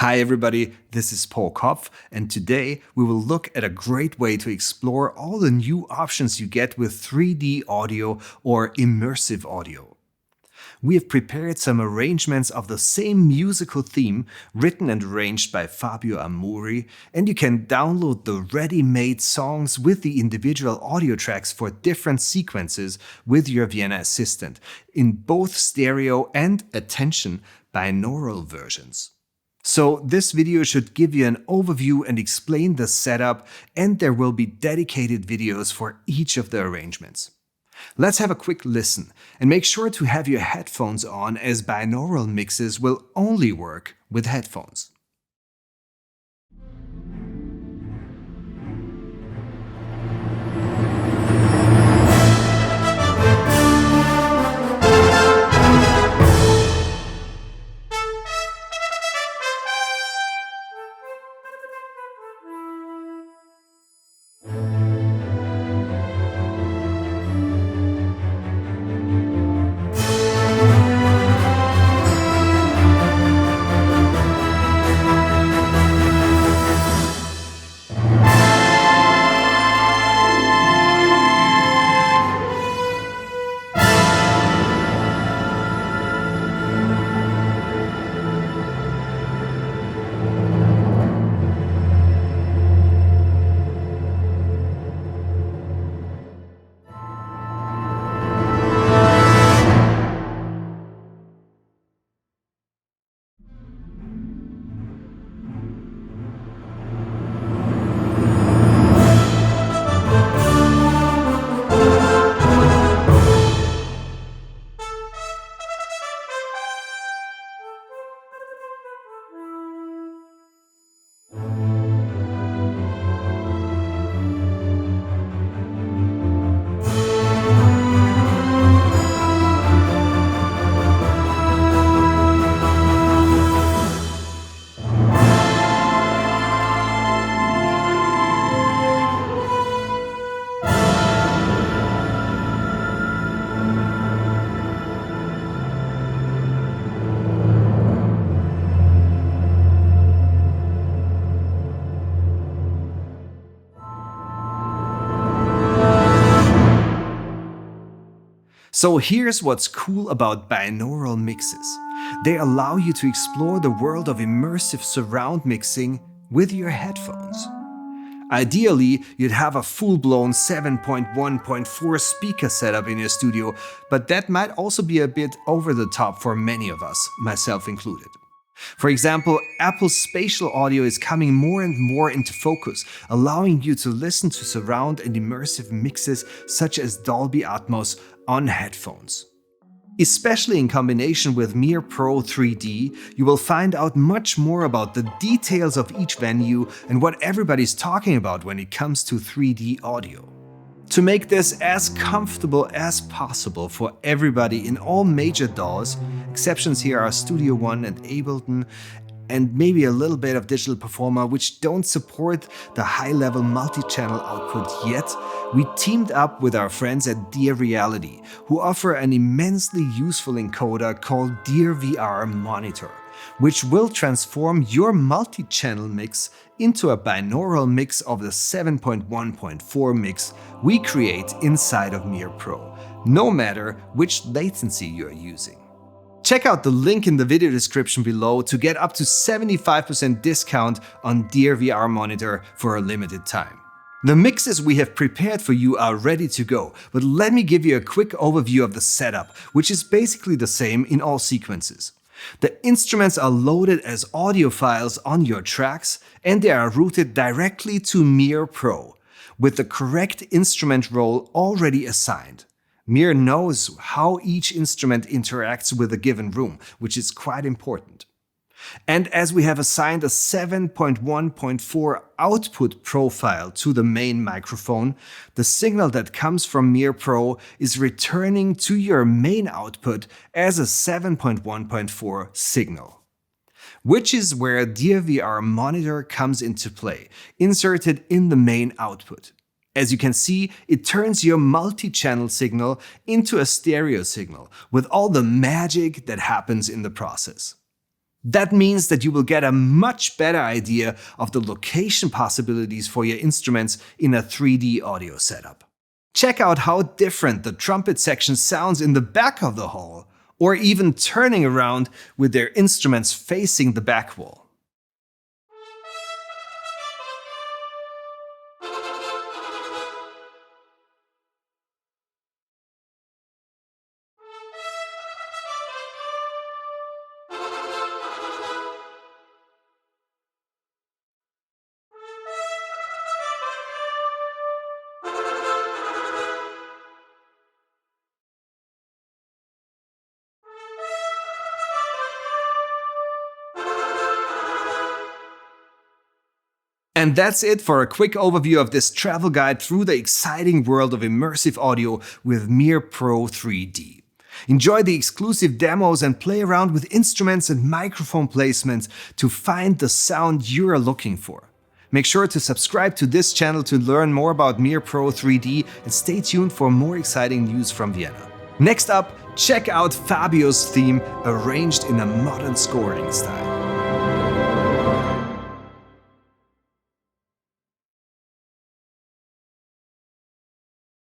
Hi everybody, this is Paul Kopf, and today we will look at a great way to explore all the new options you get with 3D audio or immersive audio. We have prepared some arrangements of the same musical theme written and arranged by Fabio Amuri, and you can download the ready-made songs with the individual audio tracks for different sequences with your Vienna Assistant in both stereo and, attention, binaural versions. So this video should give you an overview and explain the setup, and there will be dedicated videos for each of the arrangements. Let's have a quick listen, and make sure to have your headphones on, as binaural mixes will only work with headphones. So here's what's cool about binaural mixes. They allow you to explore the world of immersive surround mixing with your headphones. Ideally, you'd have a full-blown 7.1.4 speaker setup in your studio, but that might also be a bit over the top for many of us, myself included. For example, Apple's spatial audio is coming more and more into focus, allowing you to listen to surround and immersive mixes such as Dolby Atmos on headphones. Especially in combination with Mir Pro 3D, you will find out much more about the details of each venue and what everybody's talking about when it comes to 3D audio. To make this as comfortable as possible for everybody in all major DAWs, exceptions here are Studio One and Ableton, and maybe a little bit of Digital Performer, which don't support the high-level multi-channel output yet, we teamed up with our friends at Dear Reality, who offer an immensely useful encoder called Dear VR Monitor, which will transform your multi-channel mix into a binaural mix of the 7.1.4 mix we create inside of Mir Pro, no matter which latency you're using. Check out the link in the video description below to get up to 75% discount on Dear VR Monitor for a limited time. The mixes we have prepared for you are ready to go, but let me give you a quick overview of the setup, which is basically the same in all sequences. The instruments are loaded as audio files on your tracks, and they are routed directly to Mir Pro, with the correct instrument role already assigned. Mir knows how each instrument interacts with a given room, which is quite important. And as we have assigned a 7.1.4 output profile to the main microphone, the signal that comes from Mir Pro is returning to your main output as a 7.1.4 signal. Which is where Dear VR Monitor comes into play, inserted in the main output. As you can see, it turns your multi-channel signal into a stereo signal, with all the magic that happens in the process. That means that you will get a much better idea of the location possibilities for your instruments in a 3D audio setup. Check out how different the trumpet section sounds in the back of the hall, or even turning around with their instruments facing the back wall. And that's it for a quick overview of this travel guide through the exciting world of immersive audio with Mir Pro 3D. Enjoy the exclusive demos and play around with instruments and microphone placements to find the sound you're looking for. Make sure to subscribe to this channel to learn more about Mir Pro 3D and stay tuned for more exciting news from Vienna. Next up, check out Fabio's theme arranged in a modern scoring style.